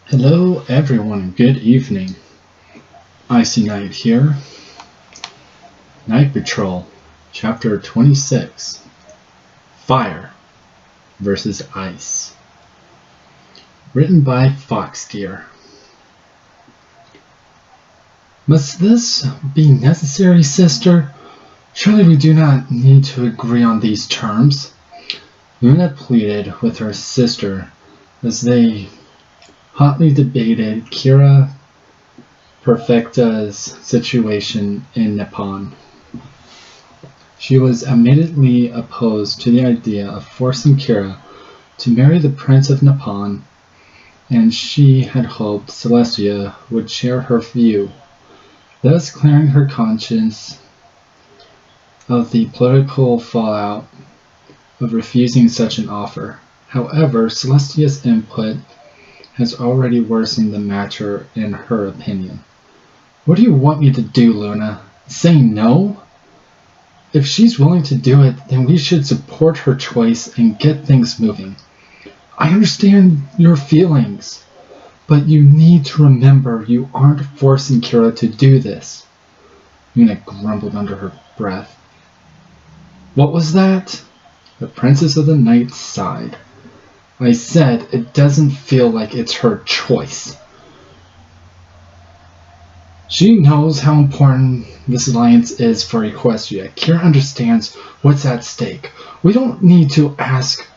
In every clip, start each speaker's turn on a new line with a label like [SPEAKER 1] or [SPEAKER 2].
[SPEAKER 1] Hello everyone, good evening. Icy Night here. Night Patrol, Chapter 26. Fire versus Ice. Written by Foxgear. Must this be necessary, sister? Surely we do not need to agree on these terms. Luna pleaded with her sister as they hotly debated Kira Perfecta's situation in Nippon. She was admittedly opposed to the idea of forcing Kira to marry the Prince of Nippon, and she had hoped Celestia would share her view, thus clearing her conscience of the political fallout of refusing such an offer. However, Celestia's input has already worsened the matter in her opinion. What do you want me to do, Luna? Say no? If she's willing to do it, then we should support her choice and get things moving. I understand your feelings, but you need to remember you aren't forcing Kira to do this. Luna grumbled under her breath. What was that? The Princess of the Night sighed. I said it doesn't feel like it's her choice. She knows how important this alliance is for Equestria. Kira understands what's at stake. We don't need to ask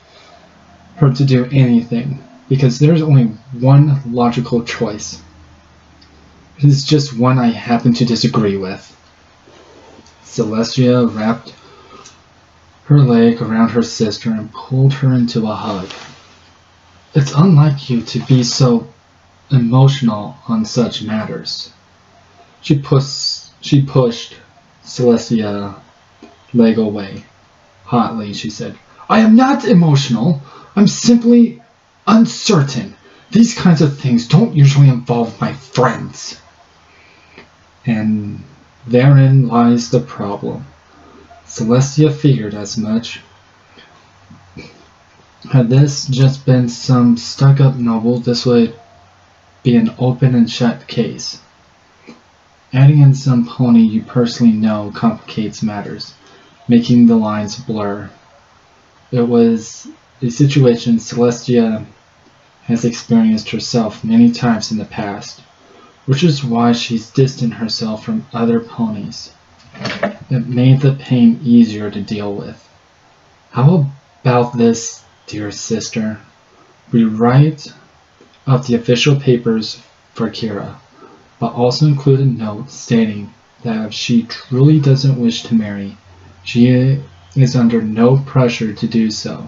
[SPEAKER 1] her to do anything, because there's only one logical choice. It is just one I happen to disagree with. Celestia wrapped her leg around her sister and pulled her into a hug. It's unlike you to be so emotional on such matters. She pushed Celestia's leg away. Hotly, she said, I am not emotional. I'm simply uncertain. These kinds of things don't usually involve my friends. And therein lies the problem. Celestia figured as much. Had this just been some stuck-up novel, this would be an open and shut case. Adding in some pony you personally know complicates matters, making the lines blur. It was a situation Celestia has experienced herself many times in the past, which is why she's distanced herself from other ponies. It made the pain easier to deal with. How about this, dear sister? We write up the official papers for Kira, but also include a note stating that if she truly doesn't wish to marry, she is under no pressure to do so.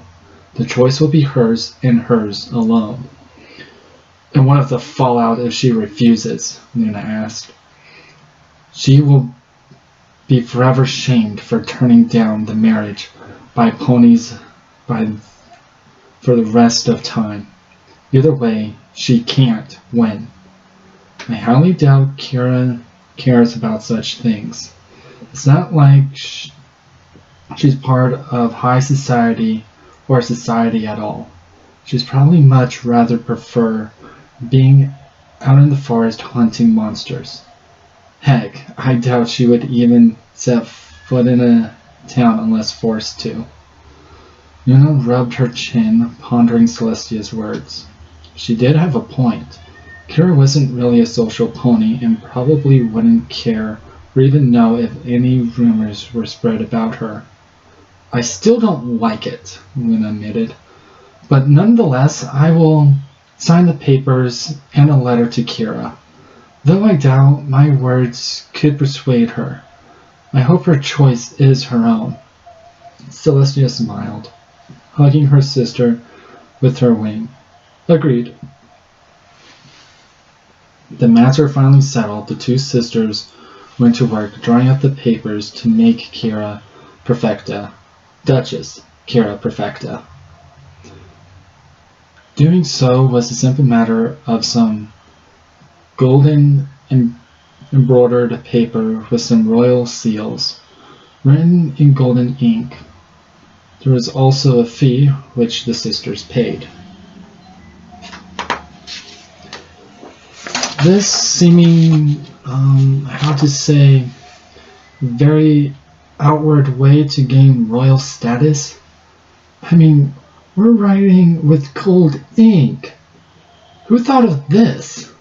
[SPEAKER 1] The choice will be hers and hers alone. And what of the fallout if she refuses? Luna asked. She will be forever shamed for turning down the marriage by ponies for the rest of time. Either way, she can't win. I highly doubt Kira cares about such things. It's not like she's part of high society or society at all. She'd probably much rather prefer being out in the forest hunting monsters. Heck, I doubt she would even set foot in a town unless forced to. Luna rubbed her chin, pondering Celestia's words. She did have a point. Kira wasn't really a social pony and probably wouldn't care or even know if any rumors were spread about her. I still don't like it, Luna admitted, but nonetheless I will sign the papers and a letter to Kira. Though I doubt my words could persuade her, I hope her choice is her own. Celestia smiled, hugging her sister with her wing. Agreed. The matter finally settled, the two sisters went to work drawing up the papers to make Kira Perfecta, Duchess Kira Perfecta. Doing so was a simple matter of some golden embroidered paper with some royal seals, written in golden ink. There was also a fee which the sisters paid. This seeming, how to say, very outward way to gain royal status? I mean, we're writing with gold ink. Who thought of this?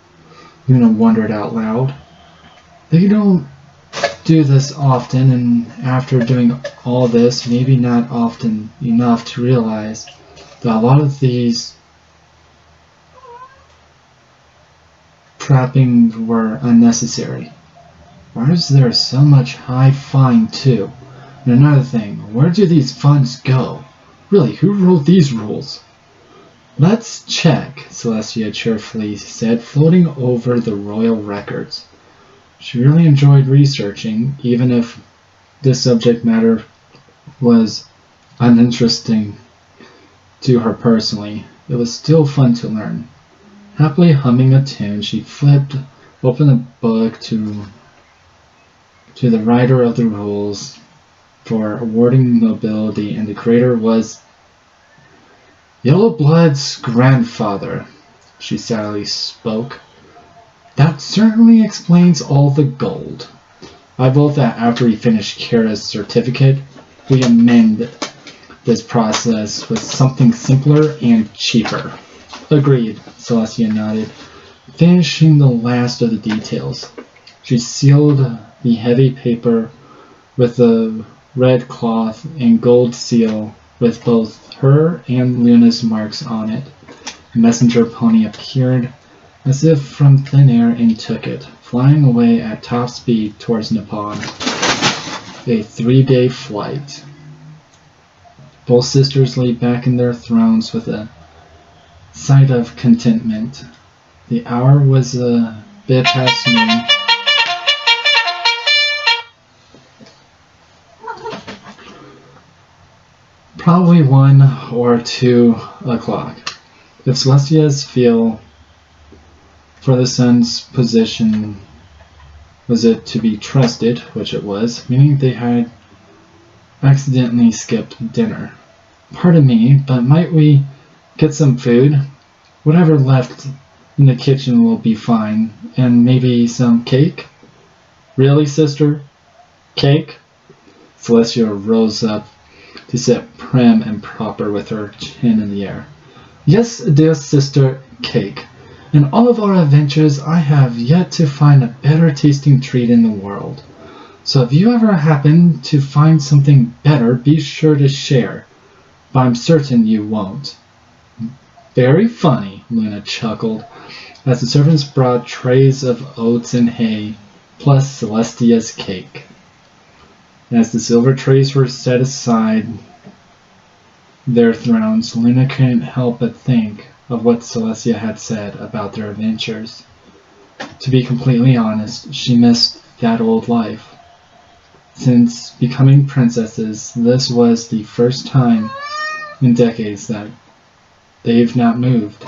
[SPEAKER 1] Luna wondered out loud. They don't do this often, and after doing all this, maybe not often enough to realize that a lot of these trappings were unnecessary. Why is there so much high fine too? And another thing, where do these funds go? Really, who wrote these rules? Let's check, Celestia cheerfully said, floating over the royal records. She really enjoyed researching, even if this subject matter was uninteresting to her personally. It was still fun to learn. Happily humming a tune, she flipped open a book to the writer of the rules for awarding nobility, and the creator was Yellowblood's grandfather. She sadly spoke. That certainly explains all the gold. I vote that after we finish Kira's certificate, we amend this process with something simpler and cheaper. Agreed, Celestia nodded, finishing the last of the details. She sealed the heavy paper with a red cloth and gold seal with both her and Luna's marks on it. A messenger pony appeared as if from thin air and took it, flying away at top speed towards Nippon. A 3-day flight. Both sisters lay back in their thrones with a sigh of contentment. The hour was a bit past noon. Probably 1 or 2 o'clock. If Celestia's feel for the sun's position was it to be trusted, which it was, meaning they had accidentally skipped dinner. Pardon me, but might we get some food? Whatever left in the kitchen will be fine, and maybe some cake? Really, sister? Cake? Celestia rose up to sit prim and proper with her chin in the air. Yes, dear sister, cake. In all of our adventures, I have yet to find a better tasting treat in the world. So if you ever happen to find something better, be sure to share. But I'm certain you won't. Very funny, Luna chuckled, as the servants brought trays of oats and hay, plus Celestia's cake. As the silver trays were set aside their thrones, Luna couldn't help but think of what Celestia had said about their adventures. To be completely honest, she missed that old life. Since becoming princesses, this was the first time in decades that they've not moved.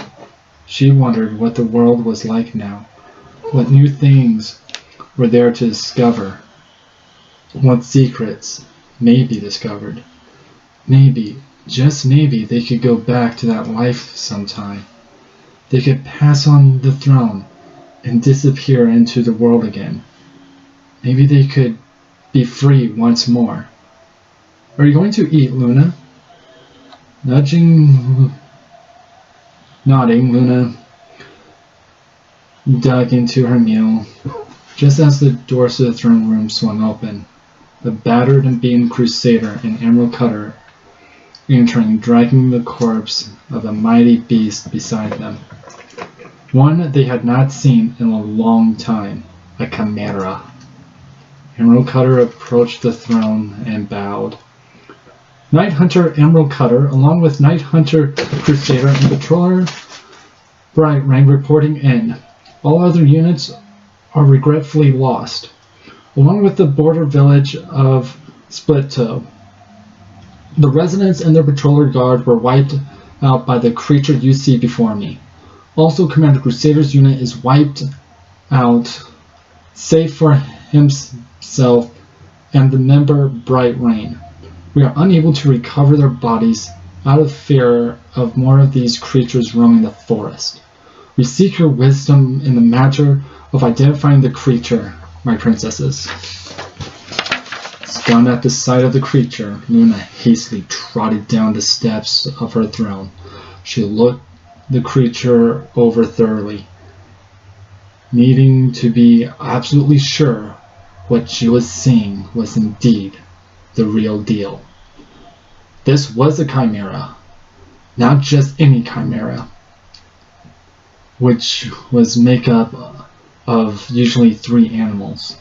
[SPEAKER 1] She wondered what the world was like now, what new things were there to discover, what secrets may be discovered. Maybe, just maybe, they could go back to that life sometime. They could pass on the throne and disappear into the world again. Maybe they could be free once more. Are you going to eat, Luna? Nodding, Luna dug into her meal just as the doors to the throne room swung open. A battered and beaten crusader and emerald cutter entering, dragging the corpse of a mighty beast beside them. One they had not seen in a long time, a chimera. Emerald Cutter approached the throne and bowed. Night Hunter Emerald Cutter, along with Night Hunter Crusader and Patroller Bright Rain reporting in. All other units are regretfully lost, along with the border village of Split Toe. The residents and their patroller guard were wiped out by the creature you see before me. Also, Commander Crusader's unit is wiped out, save for himself and the member Bright Rain. We are unable to recover their bodies out of fear of more of these creatures roaming the forest. We seek your wisdom in the matter of identifying the creature, my princesses. Stunned at the sight of the creature, Luna hastily trotted down the steps of her throne. She looked the creature over thoroughly, needing to be absolutely sure what she was seeing was indeed the real deal. This was a chimera, not just any chimera, which was made up of usually 3 animals.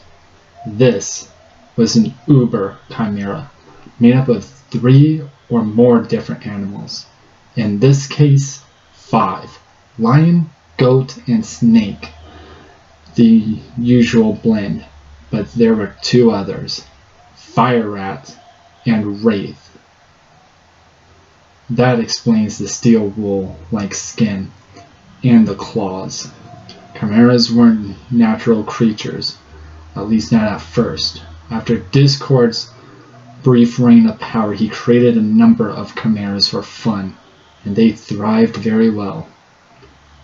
[SPEAKER 1] This was an uber chimera, made up of 3 or more different animals. In this case, 5. Lion, goat, and snake, the usual blend, but there were 2 others, fire rat and wraith. That explains the steel wool-like skin and the claws. Chimeras weren't natural creatures, at least not at first. After Discord's brief reign of power, he created a number of chimeras for fun, and they thrived very well.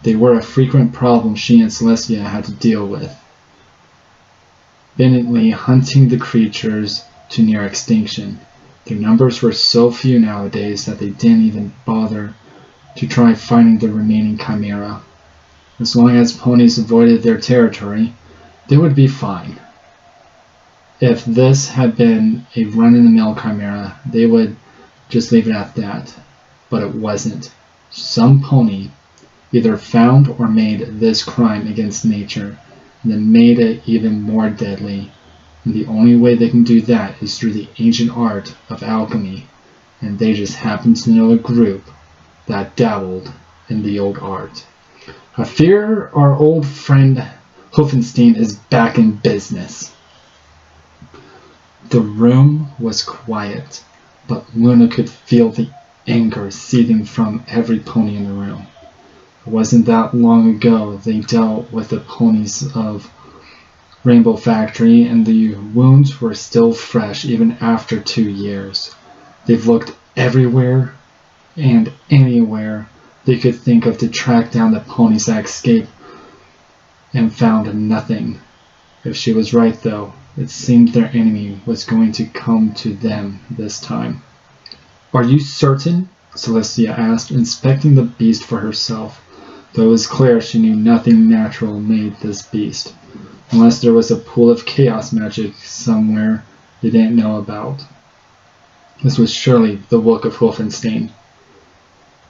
[SPEAKER 1] They were a frequent problem she and Celestia had to deal with, vehemently hunting the creatures to near extinction. Their numbers were so few nowadays that they didn't even bother to try finding the remaining chimera. As long as ponies avoided their territory, they would be fine. If this had been a run-of-the-mill chimera, they would just leave it at that. But it wasn't. Some pony either found or made this crime against nature, and then made it even more deadly. And the only way they can do that is through the ancient art of alchemy, and they just happen to know a group that dabbled in the old art. I fear our old friend Hoofenstein is back in business. The room was quiet, but Luna could feel the anger seething from every pony in the room. It wasn't that long ago they dealt with the ponies of Rainbow Factory, and the wounds were still fresh even after 2 years. They've looked everywhere and anywhere they could think of to track down the ponies that escaped, and found nothing. If she was right, though, it seemed their enemy was going to come to them this time. "Are you certain?" Celestia asked, inspecting the beast for herself, though it was clear she knew nothing natural made this beast, unless there was a pool of chaos magic somewhere they didn't know about. This was surely the work of Wolfenstein.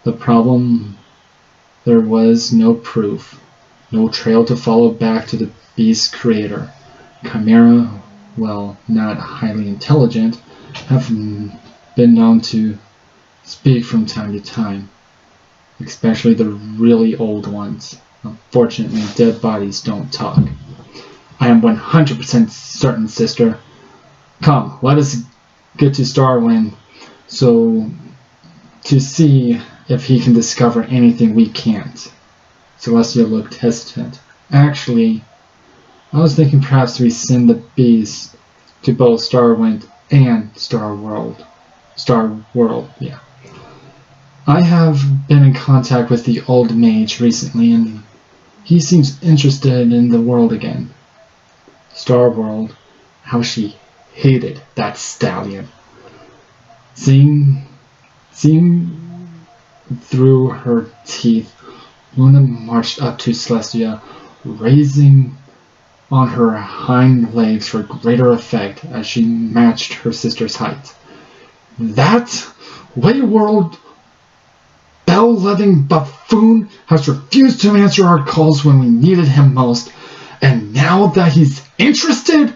[SPEAKER 1] The problem, there was no proof, no trail to follow back to the beast's creator. Chimera, well, not highly intelligent, have been known to speak from time to time, especially the really old ones. Unfortunately, dead bodies don't talk. "I am 100% certain, sister. Come, let us get to Starwind to see if he can discover anything we can't." Celestia looked hesitant. "Actually, I was thinking perhaps we send the beast to both Starwind and Starworld. Starworld, yeah. I have been in contact with the old mage recently, and he seems interested in the world again." Starworld, how she hated that stallion. Seeing through her teeth, Luna marched up to Celestia, raising on her hind legs for greater effect as she matched her sister's height. "That Wayworld bell-loving buffoon has refused to answer our calls when we needed him most, and now that he's interested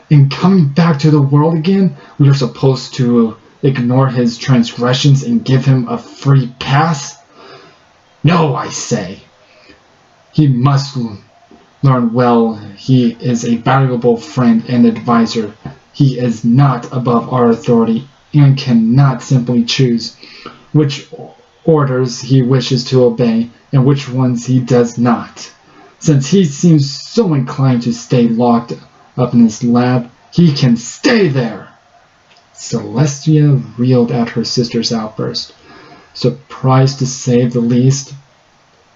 [SPEAKER 1] in coming back to the world again, we are supposed to ignore his transgressions and give him a free pass? No, I say. He must learn well he is a valuable friend and advisor. He is not above our authority and cannot simply choose which orders he wishes to obey and which ones he does not. Since he seems so inclined to stay locked up in his lab, he can stay there." Celestia reeled at her sister's outburst, surprised to say the least.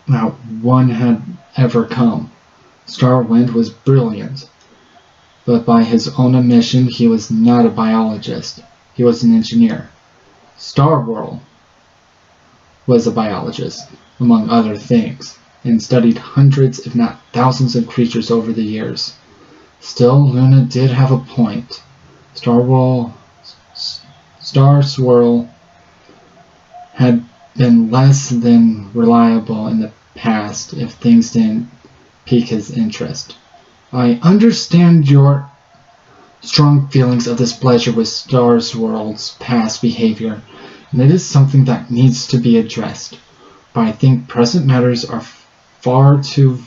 [SPEAKER 1] not one had ever come. Starwind was brilliant, but by his own admission he was not a biologist. He was an engineer. Starworld was a biologist, among other things, and studied hundreds if not thousands of creatures over the years. Still, Luna did have a point. Star Swirl had been less than reliable in the past if things didn't pique his interest. I understand your strong feelings of displeasure with Star Swirl's past behavior, and it is something that needs to be addressed. But I think present matters are far too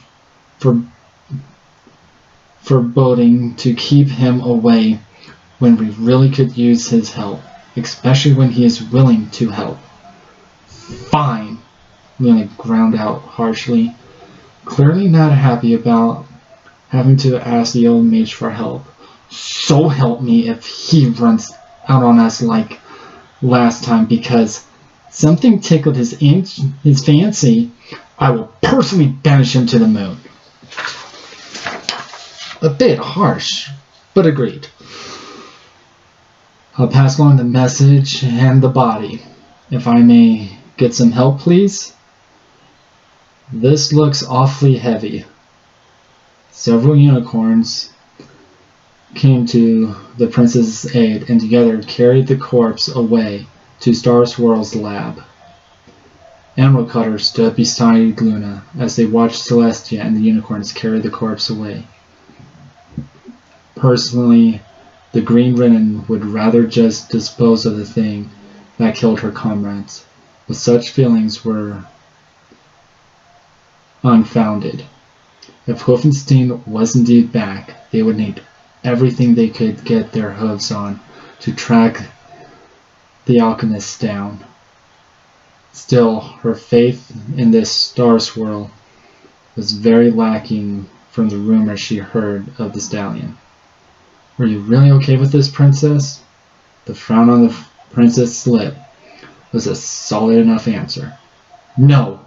[SPEAKER 1] foreboding to keep him away when we really could use his help, especially when he is willing to help. Fine, Luna ground out harshly, clearly not happy about having to ask the old mage for help. So help me if he runs out on us like last time because something tickled his fancy, I will personally banish him to the moon. A bit harsh, but agreed. I'll pass along the message and the body. If I may get some help, please? This looks awfully heavy. Several unicorns came to the princess's aid and together carried the corpse away to Star Swirl's lab. Emerald Cutter stood beside Luna as they watched Celestia and the unicorns carry the corpse away. Personally, the Green Wrenn would rather just dispose of the thing that killed her comrades, but such feelings were unfounded. If Hoofenstein was indeed back, they would need everything they could get their hooves on to track the alchemists down. Still, her faith in this Star Swirl was very lacking from the rumors she heard of the stallion. Were you really okay with this, princess? The frown on the princess' lip was a solid enough answer. No,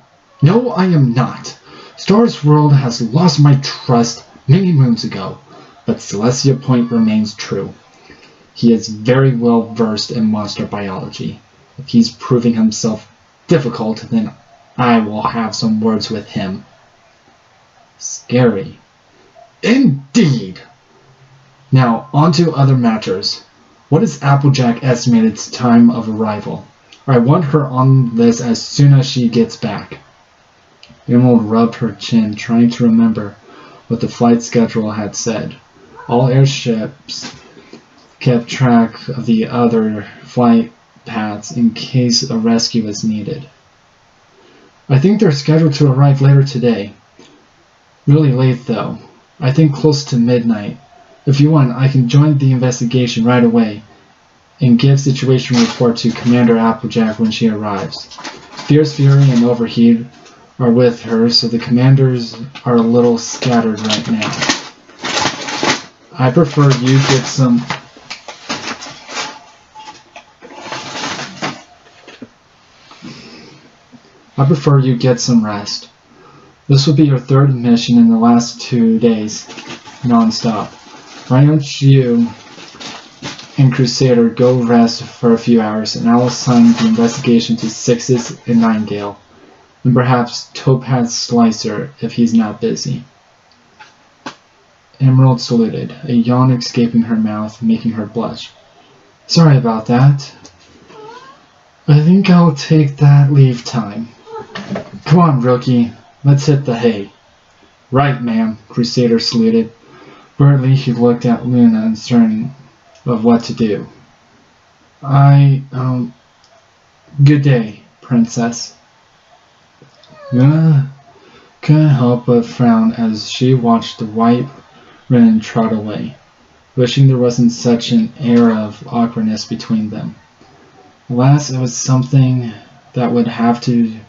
[SPEAKER 1] I am not. Star Swirl has lost my trust many moons ago, but Celestia Point remains true. He is very well versed in monster biology. If he's proving himself difficult, then I will have some words with him. Scary. Indeed! Now, on to other matters. What is Applejack estimated time of arrival? I want her on this as soon as she gets back. Emerald rubbed her chin, trying to remember what the flight schedule had said. All airships kept track of the other flight paths in case a rescue is needed. I think they're scheduled to arrive later today. Really late, though. I think close to midnight. If you want, I can join the investigation right away and give situation report to Commander Applejack when she arrives. Fierce Fury and Overheat are with her, so the commanders are a little scattered right now. I prefer you get some... rest. This will be your third mission in the last 2 days, non-stop. Why don't you and Crusader go rest for a few hours, and I'll assign the investigation to Sixes and Nightingale, and perhaps Topaz Slicer if he's not busy. Emerald saluted, a yawn escaping her mouth, making her blush. Sorry about that. I think I'll take that leave time. Come on, rookie. Let's hit the hay. Right, ma'am, Crusader saluted. Burly, he looked at Luna, uncertain of what to do. Good day, princess. Luna couldn't help but frown as she watched the white Wrenn trot away, wishing there wasn't such an air of awkwardness between them. Alas, it was something that would have to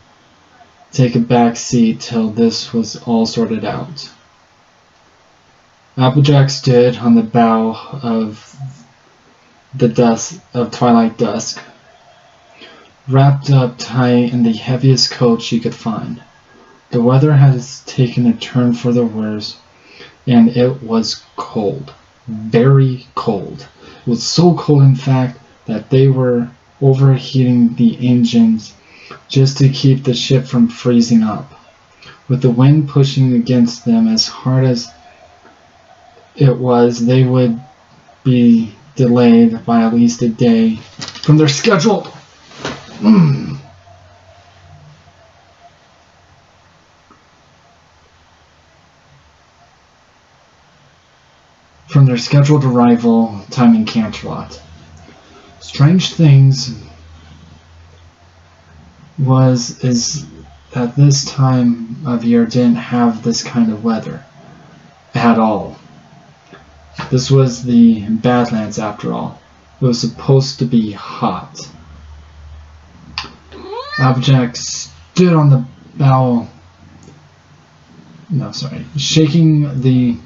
[SPEAKER 1] take a back seat till this was all sorted out. Applejack stood on the bow of twilight dusk, wrapped up tight in the heaviest coat she could find. The weather has taken a turn for the worse, and it was cold. Very cold. It was so cold, in fact, that they were overheating the engines just to keep the ship from freezing up. With the wind pushing against them as hard as it was, they would be delayed by at least a day from their scheduled arrival time in Canterlot. Strange things is that this time of year didn't have this kind of weather at all. This was the Badlands after all. It was supposed to be hot. Applejack stood on the bow, shaking the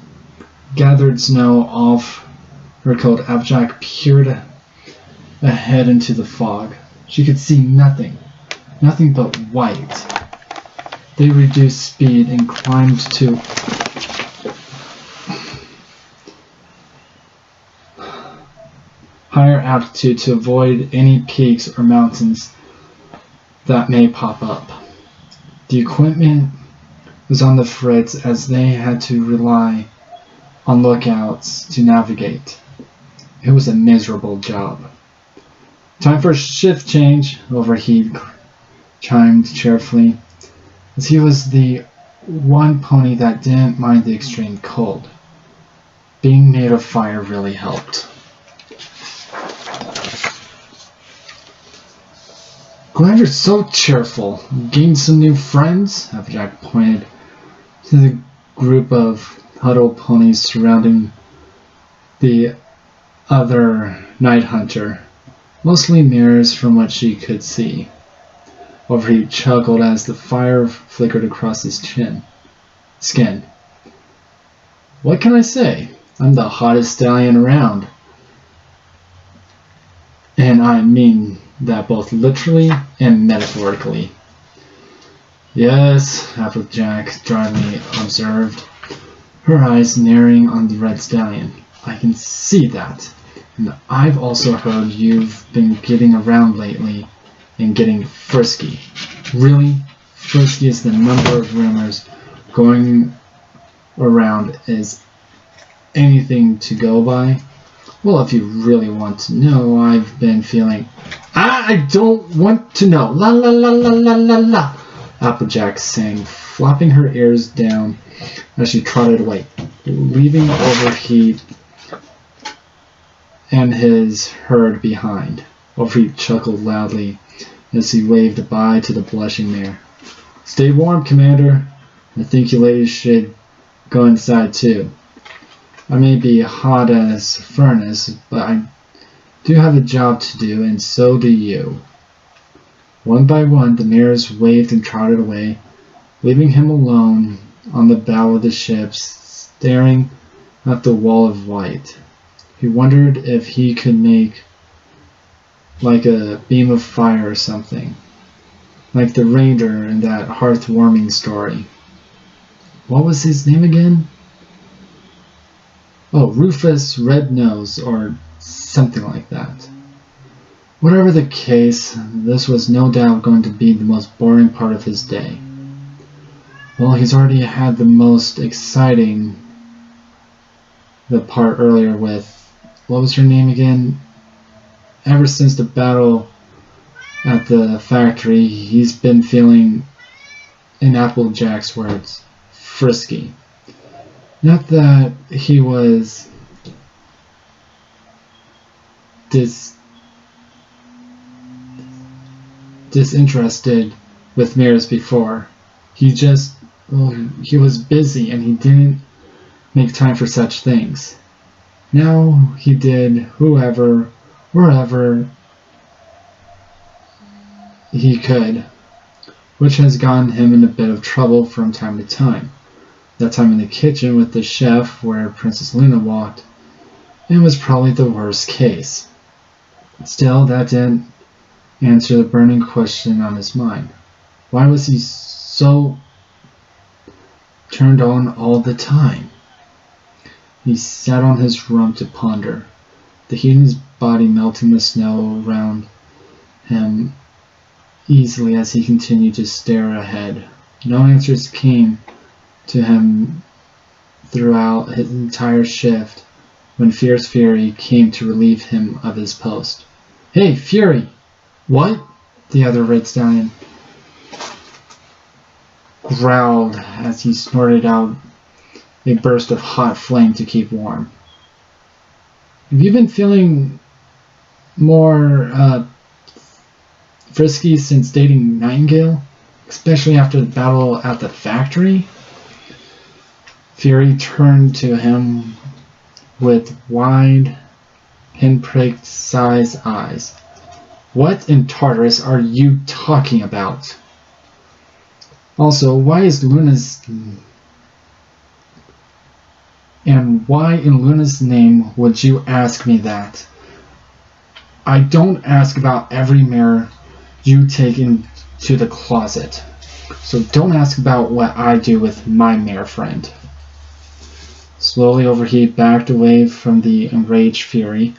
[SPEAKER 1] gathered snow off her coat. Applejack peered ahead into the fog. She could see nothing but white. They reduced speed and climbed to higher altitude to avoid any peaks or mountains that may pop up. The equipment was on the fritz as they had to rely on lookouts to navigate. It was a miserable job. Time for a shift change, Overheat chimed cheerfully, as he was the one pony that didn't mind the extreme cold. Being made of fire really helped. Glad you're so cheerful. Gained some new friends? Applejack pointed to the group of huddled ponies surrounding the other night hunter, mostly mirrors from what she could see. Overheat chuckled as the fire flickered across his skin. What can I say? I'm the hottest stallion around. And I mean that both literally and metaphorically. Yes, Applejack dryly observed, her eyes narrowing on the red stallion. I can see that. And I've also heard you've been getting around lately and getting frisky. Really? Frisky is the number of rumors going around. Is anything to go by? Well, if you really want to know, I've been feeling... I don't want to know. La la la la la la la. Applejack sang, flopping her ears down as she trotted away, leaving Overheat and his herd behind. Overheat chuckled loudly as he waved goodbye to the blushing mare. Stay warm, Commander. I think you ladies should go inside too. I may be hot as a furnace, but I do have a job to do, and so do you. One by one, the mares waved and trotted away, leaving him alone on the bow of the ship, staring at the wall of white. He wondered if he could make like a beam of fire or something, like the reindeer in that heartwarming story. What was his name again? Oh, Rufus Rednose, or something like that. Whatever the case, this was no doubt going to be the most boring part of his day. Well, he's already had the most exciting part earlier with, what was her name again? Ever since the battle at the factory, he's been feeling, in Applejack's words, frisky. Not that he was disinterested with mares before. He was busy and he didn't make time for such things. Now he did wherever he could, which has gotten him in a bit of trouble from time to time. That time in the kitchen with the chef where Princess Luna walked, it was probably the worst case. Still, that didn't answer the burning question on his mind. Why was he so turned on all the time. He sat on his rump to ponder, the heat in his body melting the snow around him easily as he continued to stare ahead. No answers came to him throughout his entire shift when Fierce Fury came to relieve him of his post. "Hey, Fury!" "What?" the other red stallion growled as he snorted out a burst of hot flame to keep warm. "Have you been feeling more frisky since dating Nightingale? Especially after the battle at the factory?" Fury turned to him with wide, pinprick-sized eyes. "What in Tartarus are you talking about? Also, why in Luna's name would you ask me that? I don't ask about every mare you take into the closet, so don't ask about what I do with my mare friend." Slowly Overheat backed away from the enraged Fury.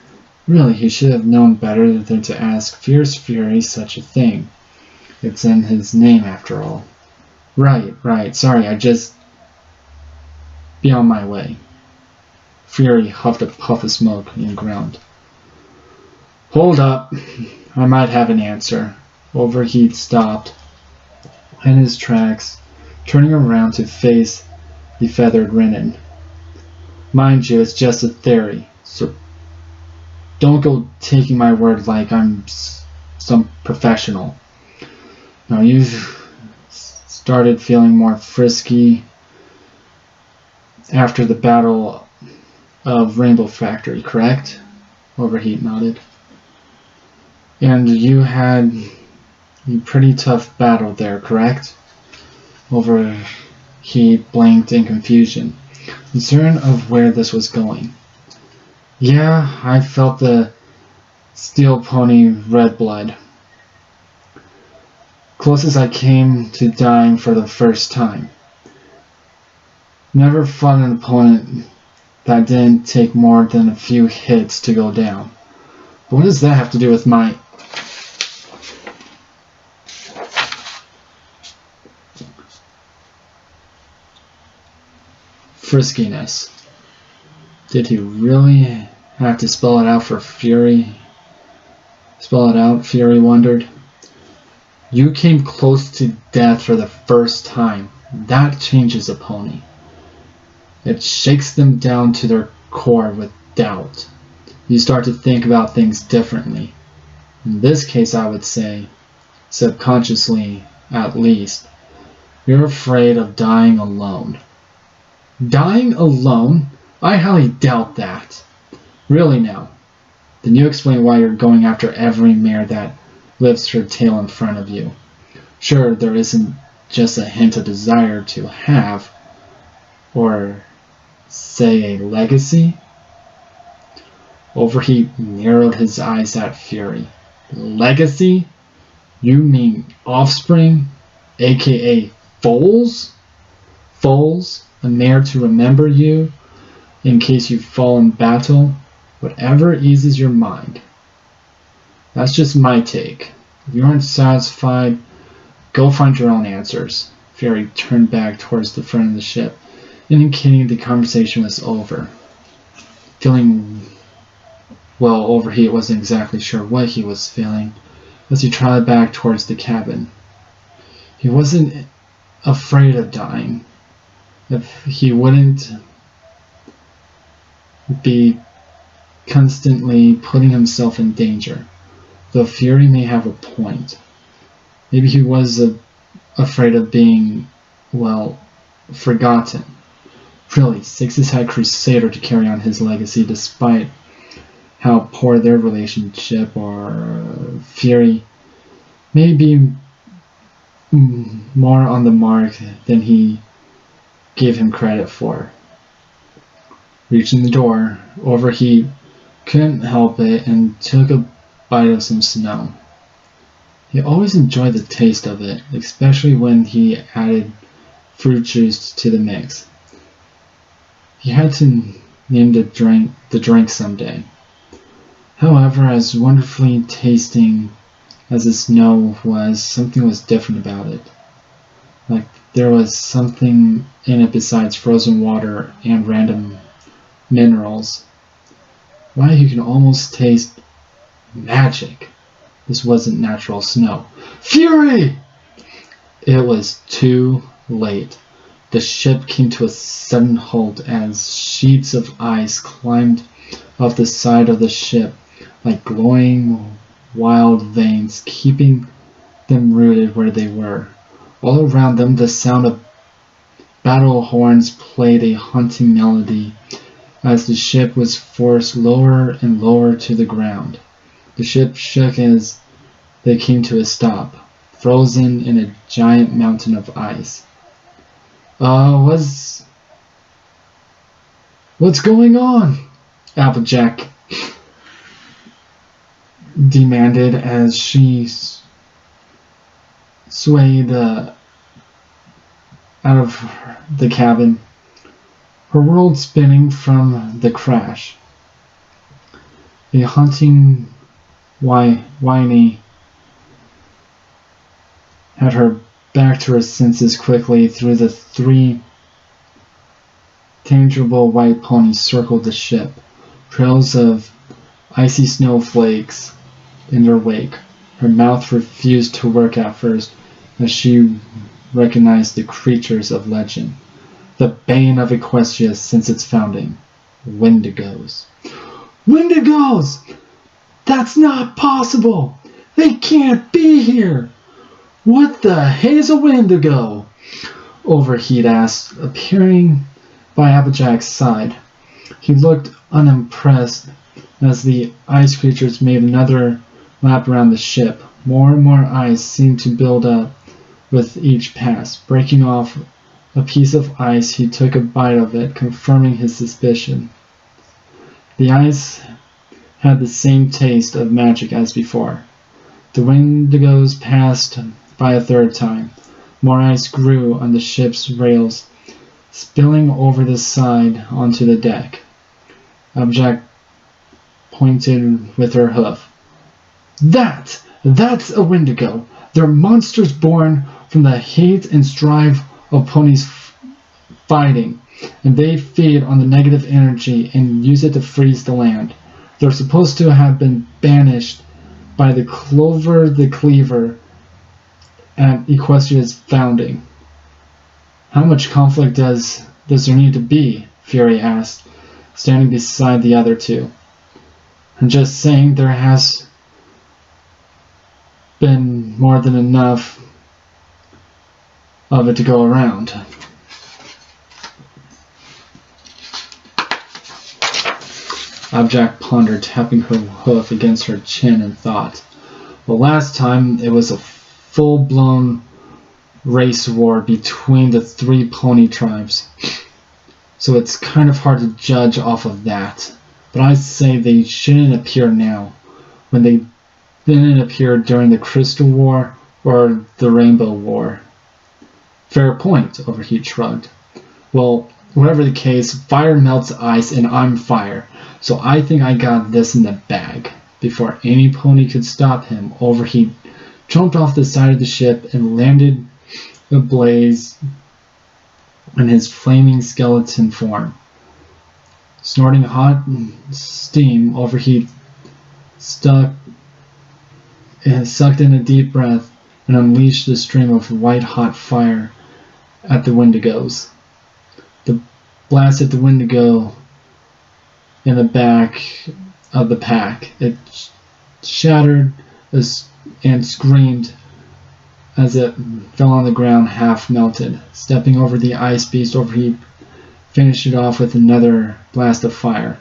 [SPEAKER 1] Really, he should have known better than to ask Fierce Fury such a thing. It's in his name after all. Right, sorry, I just... be on my way." Fury huffed a puff of smoke and groaned. "Hold up, I might have an answer." Overheat stopped in his tracks, turning around to face the feathered Renan. "Mind you, it's just a theory, so don't go taking my word like I'm some professional. Now you've started feeling more frisky after the battle of Rainbow Factory, correct?" Overheat nodded. "And you had a pretty tough battle there, correct?" Overheat blinked in confusion, uncertain of where this was going. "Yeah, I felt the steel pony red blood. Closest I came to dying for the first time. Never fought an opponent that didn't take more than a few hits to go down. But what does that have to do with my..." "friskiness?" Did he really have to spell it out for Fury? Spell it out, Fury wondered. "You came close to death for the first time. That changes a pony. It shakes them down to their core with doubt. You start to think about things differently. In this case, I would say, subconsciously at least, you're afraid of dying alone." "Dying alone? I highly doubt that." "Really now? Then you explain why you're going after every mare that lifts her tail in front of you. Sure, there isn't just a hint of desire to have, or say a legacy?" Overheat narrowed his eyes at Fury. "Legacy? You mean offspring, aka foals? Foals, a mare to remember you in case you fall in battle, whatever eases your mind. That's just my take. If you aren't satisfied, go find your own answers." Fury turned back towards the front of the ship, indicating the conversation was over. Overheat wasn't exactly sure what he was feeling as he trotted back towards the cabin. He wasn't afraid of dying. If he wouldn't be constantly putting himself in danger, though Fury may have a point. Maybe he was afraid of being, forgotten. Really, Sixes had Crusader to carry on his legacy despite how poor their relationship, or Fury may be more on the mark than he gave him credit for. Reaching the door, Overheat couldn't help it and took a bite of some snow. He always enjoyed the taste of it, especially when he added fruit juice to the mix. He had to name the drink someday. However, as wonderfully tasting as the snow was, something was different about it. Like there was something in it besides frozen water and random minerals. Why, you can almost taste magic. This wasn't natural snow. Fury! It was too late. The ship came to a sudden halt as sheets of ice climbed up the side of the ship like glowing wild veins, keeping them rooted where they were. All around them, the sound of battle horns played a haunting melody as the ship was forced lower and lower to the ground. The ship shook as they came to a stop, frozen in a giant mountain of ice. What's going on? Applejack demanded as she swayed out of the cabin, her world spinning from the crash. A haunting whiny had her back to her senses quickly. Through the 3 tangible white ponies circled the ship, trails of icy snowflakes in their wake. Her mouth refused to work at first as she recognized the creatures of legend, the bane of Equestria since its founding, Wendigos. Wendigos! That's not possible! They can't be here! What the hell's a Wendigo? Overheat asked, appearing by Applejack's side. He looked unimpressed as the ice creatures made another lap around the ship. More and more ice seemed to build up with each pass. Breaking off a piece of ice, he took a bite of it, confirming his suspicion. The ice had the same taste of magic as before. The Wendigos passed by a third time. More ice grew on the ship's rails, spilling over the side onto the deck. Applejack pointed with her hoof. That's a Wendigo. They're monsters born from the hate and strife of ponies fighting, and they feed on the negative energy and use it to freeze the land. They're supposed to have been banished by the Clover the Cleaver at Equestria's founding. How much conflict does there need to be? Fury asked, standing beside the other two. I'm just saying there has been more than enough of it to go around. Applejack pondered, tapping her hoof against her chin in thought. Well, last time it was a full-blown race war between the 3 pony tribes, so it's kind of hard to judge off of that. But I say they shouldn't appear now, when they didn't appear during the Crystal War or the Rainbow War. Fair point, Overheat shrugged. Well, whatever the case, fire melts ice and I'm fire, so I think I got this in the bag. Before any pony could stop him, Overheat jumped off the side of the ship and landed ablaze in his flaming skeleton form. Snorting hot steam, Overheat sucked in a deep breath and unleashed a stream of white-hot fire at the Wendigos. The blast hit the Wendigo in the back of the pack. It shattered and screamed as it fell on the ground, half melted. Stepping over the ice beast, Overheat finished it off with another blast of fire,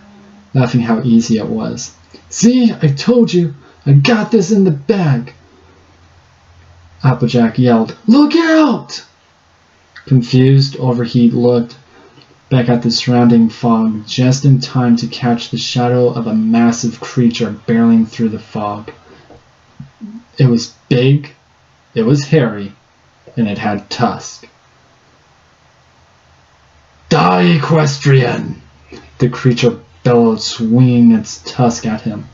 [SPEAKER 1] laughing how easy it was. See, I told you, I got this in the bag. Applejack yelled, Look out! Confused, Overheat looked back at the surrounding fog, just in time to catch the shadow of a massive creature barreling through the fog. It was big, it was hairy, and it had tusks. Die, equestrian! The creature bellowed, swinging its tusk at him.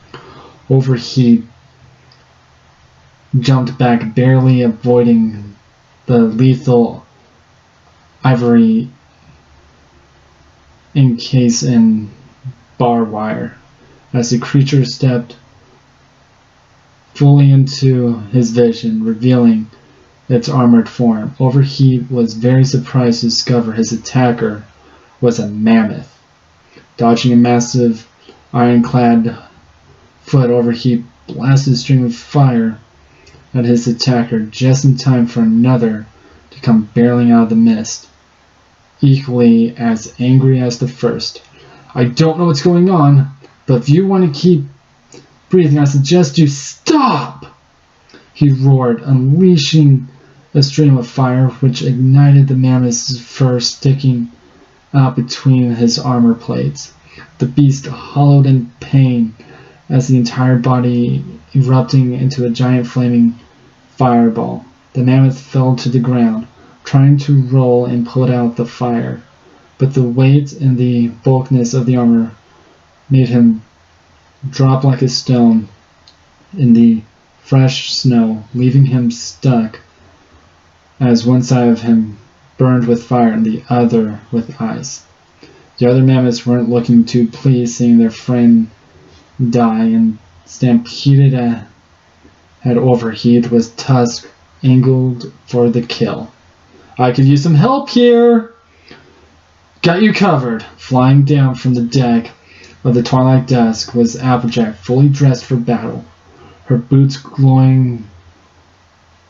[SPEAKER 1] Overheat jumped back, barely avoiding the lethal ivory encased in barbed wire. As the creature stepped fully into his vision, revealing its armored form, Overheat was very surprised to discover his attacker was a mammoth. Dodging a massive ironclad foot, Overheat blasted a stream of fire at his attacker just in time for another to come barreling out of the mist, equally as angry as the first. I don't know what's going on, but if you want to keep breathing, I suggest you stop! He roared, unleashing a stream of fire which ignited the mammoth's fur sticking out between his armor plates. The beast hollowed in pain as the entire body erupting into a giant flaming fireball. The mammoth fell to the ground, trying to roll and put out the fire, but the weight and the bulkiness of the armor made him drop like a stone in the fresh snow, leaving him stuck as one side of him burned with fire and the other with ice. The other mammoths weren't looking too pleased seeing their friend die, and stampeded at Overheat with tusk angled for the kill. I could use some help here! Got you covered. Flying down from the deck of the twilight dusk was Applejack, fully dressed for battle, her boots glowing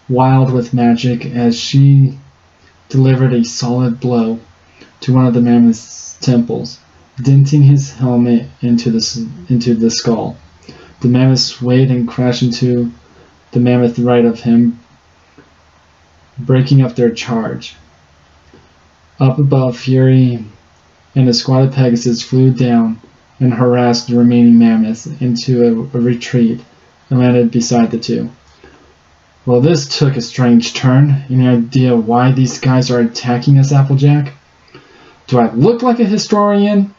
[SPEAKER 1] wild with magic as she delivered a solid blow to one of the mammoth's temples, denting his helmet into the skull. The mammoth swayed and crashed into the mammoth right of him, breaking up their charge. Up above, Fury and a squad of Pegasus flew down and harassed the remaining mammoths into a retreat and landed beside the two. Well, this took a strange turn. Any idea why these guys are attacking us, Applejack? Do I look like a historian?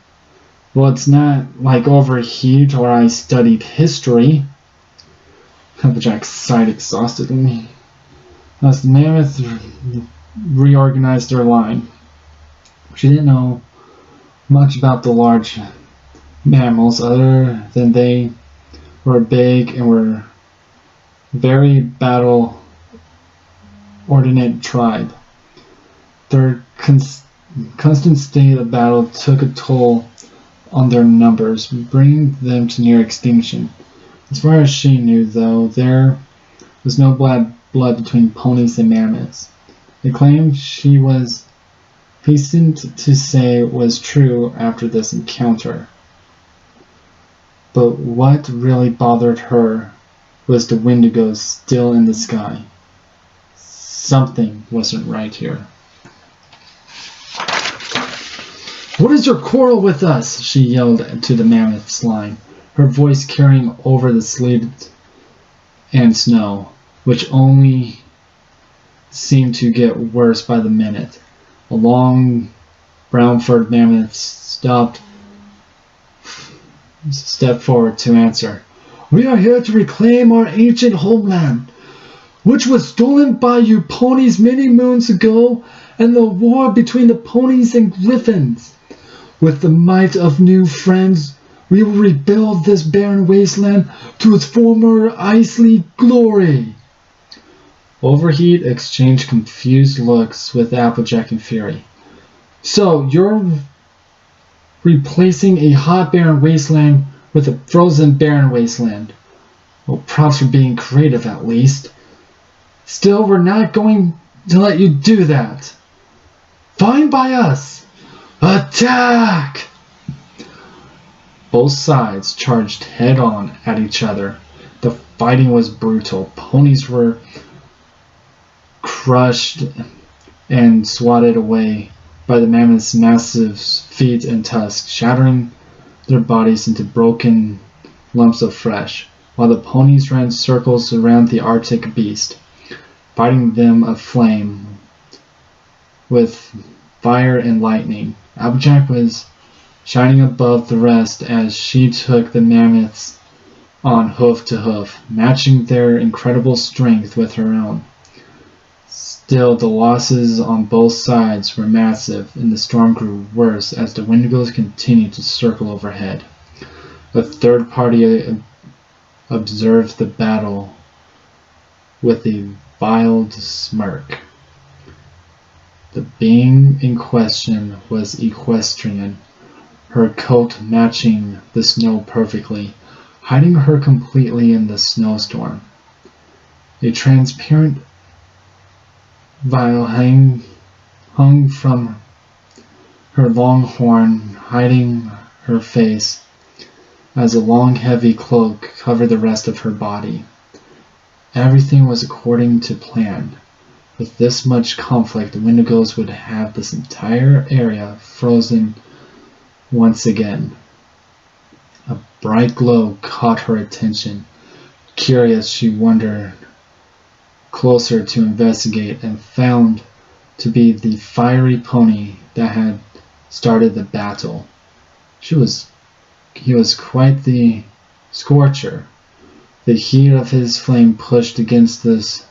[SPEAKER 1] Well, it's not like Overheat or I studied history. Applejack sighed exhaustedly as the mammoth reorganized their line. She didn't know much about the large mammals other than they were big and were very battle-ordinate tribe. Their constant state of battle took a toll on their numbers, bringing them to near extinction. As far as she knew, though, there was no blood between ponies and mammoths. The claim she was hastened to say was true after this encounter. But what really bothered her was the Wendigos still in the sky. Something wasn't right here. What is your quarrel with us? She yelled to the mammoth's line, her voice carrying over the sleet and snow, which only seemed to get worse by the minute. A long, brown-furred mammoth stepped forward to answer. We are here to reclaim our ancient homeland, which was stolen by you ponies many moons ago, and the war between the ponies and griffins. With the might of new friends, we will rebuild this barren wasteland to its former icy glory. Overheat exchanged confused looks with Applejack and Fury. So, you're replacing a hot barren wasteland with a frozen barren wasteland. Well, props for being creative at least. Still, we're not going to let you do that. Fine by us. Attack! Both sides charged head-on at each other. The fighting was brutal. Ponies were crushed and swatted away by the mammoth's massive feet and tusks, shattering their bodies into broken lumps of flesh, while the ponies ran circles around the Arctic beast, fighting them aflame with fire and lightning. Applejack was shining above the rest as she took the mammoths on hoof to hoof, matching their incredible strength with her own. Still, the losses on both sides were massive, and the storm grew worse as the Wendigos continued to circle overhead. A third party observed the battle with a veiled smirk. The being in question was equestrian, her coat matching the snow perfectly, hiding her completely in the snowstorm. A transparent vial hung from her long horn, hiding her face, as a long heavy cloak covered the rest of her body. Everything was according to plan. With this much conflict, the Wendigos would have this entire area frozen once again. A bright glow caught her attention. Curious, she wandered closer to investigate and found to be the fiery pony that had started the battle. He was quite the scorcher. The heat of his flame pushed against this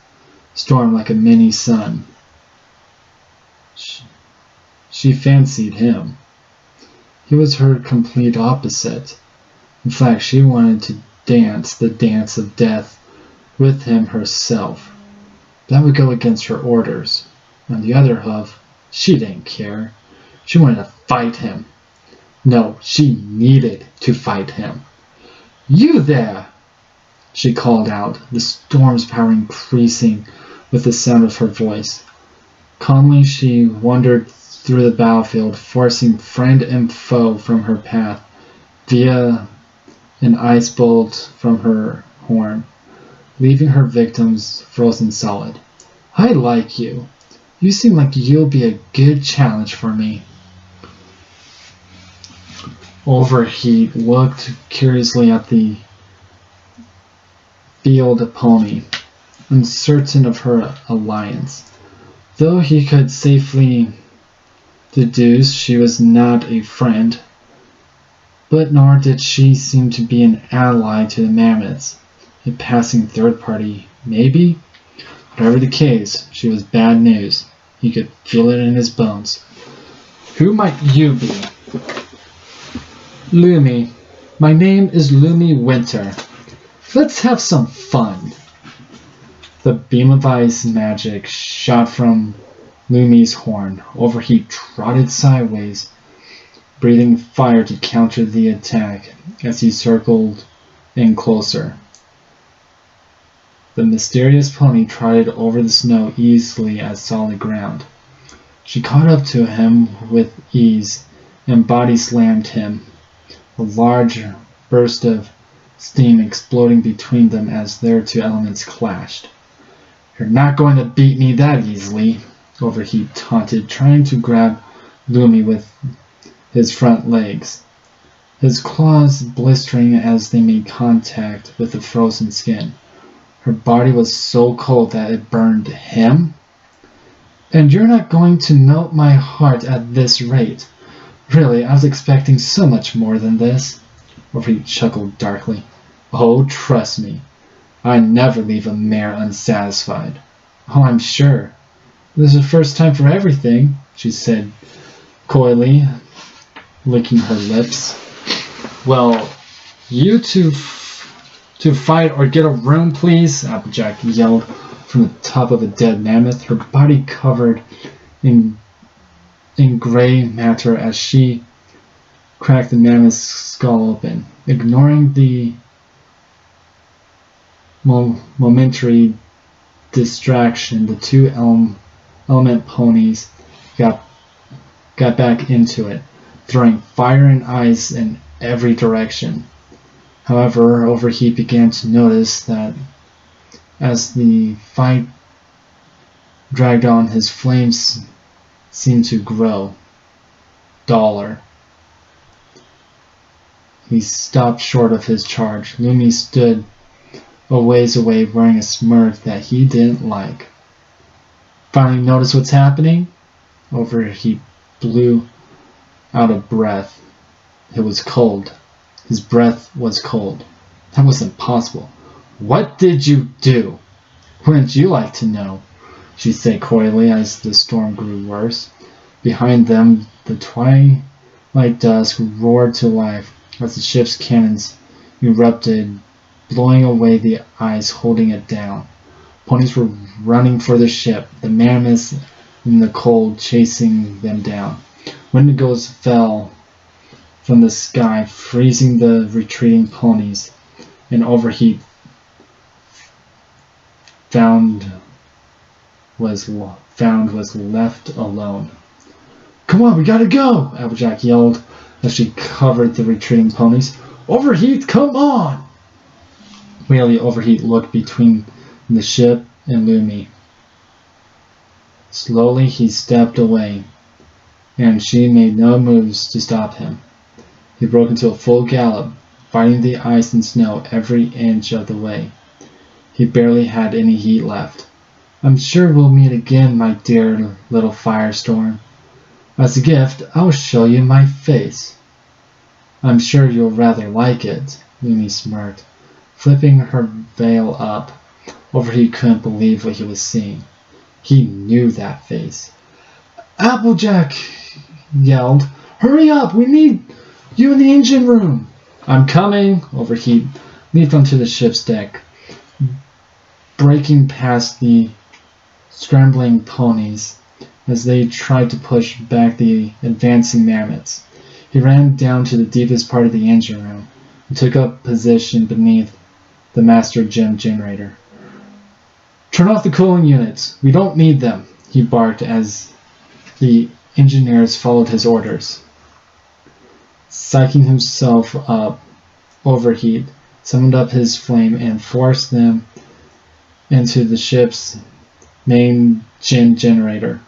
[SPEAKER 1] storm like a mini sun. She fancied him. He was her complete opposite. In fact, she wanted to dance the dance of death with him herself. That would go against her orders. On the other hoof, she didn't care. She wanted to fight him. No, she needed to fight him. "You there!" she called out, the storm's power increasing with the sound of her voice. Calmly she wandered through the battlefield, forcing friend and foe from her path via an ice bolt from her horn, leaving her victims frozen solid. "I like you. You seem like you'll be a good challenge for me." Overheat looked curiously at the field pony, uncertain of her alliance. Though he could safely deduce she was not a friend, but nor did she seem to be an ally to the mammoths. A passing third party, maybe? Whatever the case, she was bad news. He could feel it in his bones. "Who might you be?" "Lumi. My name is Lumi Winter. Let's have some fun." The beam of ice magic shot from Lumi's horn. Overheat trotted sideways, breathing fire to counter the attack as he circled in closer. The mysterious pony trotted over the snow easily as solid ground. She caught up to him with ease and body slammed him, a large burst of steam exploding between them as their two elements clashed. "You're not going to beat me that easily," Overheat taunted, trying to grab Lumi with his front legs, his claws blistering as they made contact with the frozen skin. Her body was so cold that it burned him. "And you're not going to melt my heart at this rate. Really, I was expecting so much more than this." Overheat chuckled darkly. "Oh, trust me. I never leave a mare unsatisfied." "Oh, I'm sure. This is the first time for everything," she said coyly, licking her lips. "Well, you two to fight or get a room, please," Applejack yelled from the top of a dead mammoth, her body covered in gray matter as she cracked the mammoth's skull open. Ignoring the momentary distraction, the two element ponies got back into it, throwing fire and ice in every direction. However, Overheat began to notice that as the fight dragged on, his flames seemed to grow duller. He stopped short of his charge. Lumi stood a ways away, wearing a smirk that he didn't like. "Finally notice what's happening?" Overheat blew out of breath. It was cold. His breath was cold. That wasn't possible. What did you do? Wouldn't you like to know? She said coyly as the storm grew worse. Behind them, the twilight dusk roared to life as the ship's cannons erupted, blowing away the ice holding it down. Ponies were running for the ship, the mammoths in the cold chasing them down. Wendigos fell from the sky, freezing the retreating ponies, and Overheat found was left alone. "Come on, we gotta go!" Applejack yelled as she covered the retreating ponies. "Overheat, come on!" Wearily, Overheat looked between the ship and Lumi. Slowly, he stepped away, and she made no moves to stop him. He broke into a full gallop, fighting the ice and snow every inch of the way. He barely had any heat left. "I'm sure we'll meet again, my dear little firestorm. As a gift, I'll show you my face." "I'm sure you'll rather like it," Lumi smirked, flipping her veil up. Overheat couldn't believe what he was seeing. He knew that face. "Applejack!" yelled. "Hurry up! We need you in the engine room!" "I'm coming!" Overheat leaped onto the ship's deck, breaking past the scrambling ponies as they tried to push back the advancing mammoths. He ran down to the deepest part of the engine room and took up position beneath the master gem generator. "Turn off the cooling units. We don't need them," he barked as the engineers followed his orders. Psyching himself up, Overheat summoned up his flame and forced them into the ship's main gen generator.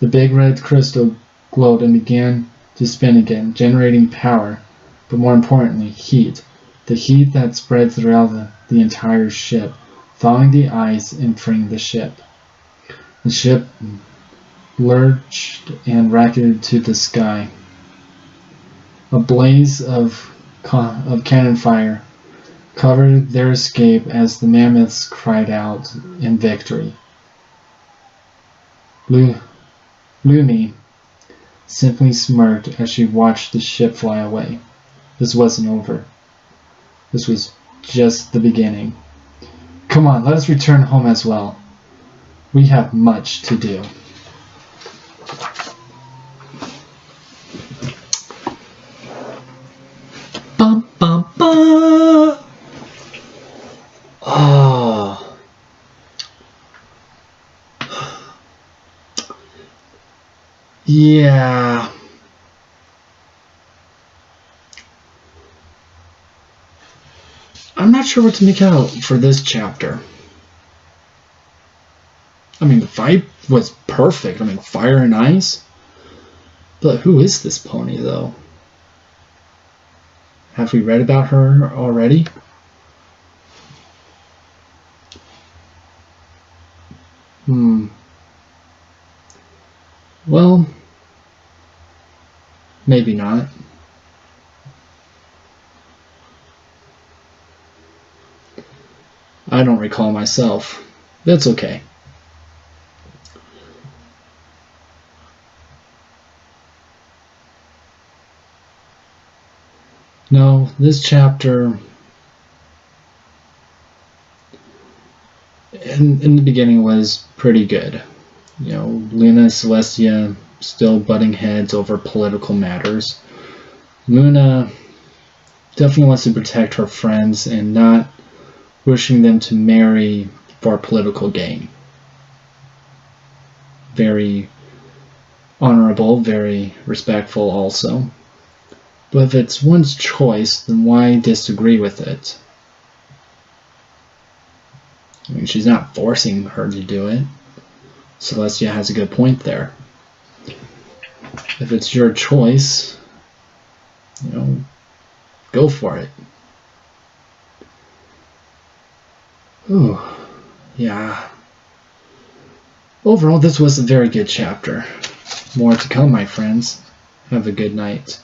[SPEAKER 1] The big red crystal glowed and began to spin again, generating power, but more importantly, heat. The heat that spread throughout the entire ship, thawing the ice and freeing the ship. The ship lurched and rocketed to the sky. A blaze of cannon fire covered their escape as the mammoths cried out in victory. Lumi simply smirked as she watched the ship fly away. This wasn't over. This was just the beginning. "Come on, let us return home as well. We have much to do." Bum, bum, bum. Oh. Yeah. I'm not sure what to make out for this chapter. I mean, the fight was perfect. I mean, fire and ice. But who is this pony, though? Have we read about her already? Well, maybe not. I don't recall myself. That's okay. No, this chapter, in the beginning, was pretty good. You know, Luna and Celestia still butting heads over political matters. Luna definitely wants to protect her friends and not wishing them to marry for political gain. Very honorable, very respectful also. But if it's one's choice, then why disagree with it? I mean, she's not forcing her to do it. Celestia has a good point there. If it's your choice, you know, go for it. Ooh, yeah. Overall, this was a very good chapter. More to come, my friends. Have a good night.